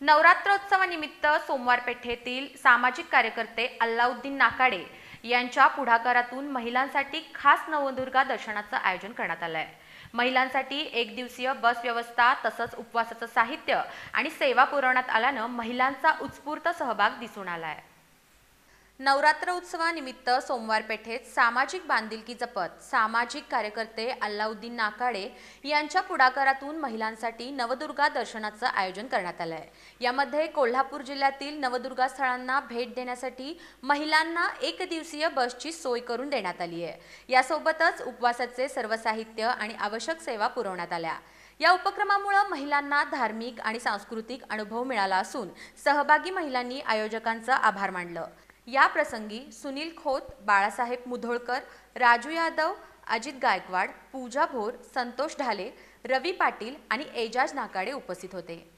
नवरात्रोत्सवानिमित्त सोमवार पेठेतील सामाजिक कार्यकर्ते अल्लाउद्दीन नाकाडे यांच्या पुढाकारातून महिलांसाठी खास नवदुर्गा दर्शनाचं आयोजन करण्यात आलं आहे। महिलांसाठी एक दिवसीय बस व्यवस्था तसंच उपवासाचं साहित्य आणि सेवा पुरवण्यात आल्यानं महिलांचा उत्स्फूर्त सहभाग दिसून आला आहे। नवरात्र उत्सवानिमित्त सोमवार पेठेत सामाजिक बांधिलकी जपत सामाजिक कार्यकर्ते अल्लाउद्दीन नाकाडे यांच्या पुढाकारातून महिलांसाठी नवदुर्गा दर्शनाचं आयोजन करण्यात आलं आहे। यामध्ये कोल्हापूर जिल्ह्यातील नवदुर्गा स्थळांना भेट देण्यासाठी महिलांना एक दिवसीय बसची सोय करून देण्यात आली आहे। यासोबतच उपवासाचे सर्व साहित्य आणि आवश्यक सेवा पुरवण्यात आल्या। या उपक्रमामुळे महिलांना धार्मिक आणि सांस्कृतिक अनुभव मिळाला असून सहभागी महिलांनी आयोजकांचा आभार मानलं। या प्रसंगी सुनील खोत, बाळासाहेब मुधोळकर, राजू यादव, अजित गायकवाड, पूजा भोर, संतोष ढाले, रवी पाटील आणि एजाज नाकाडे उपस्थित होते।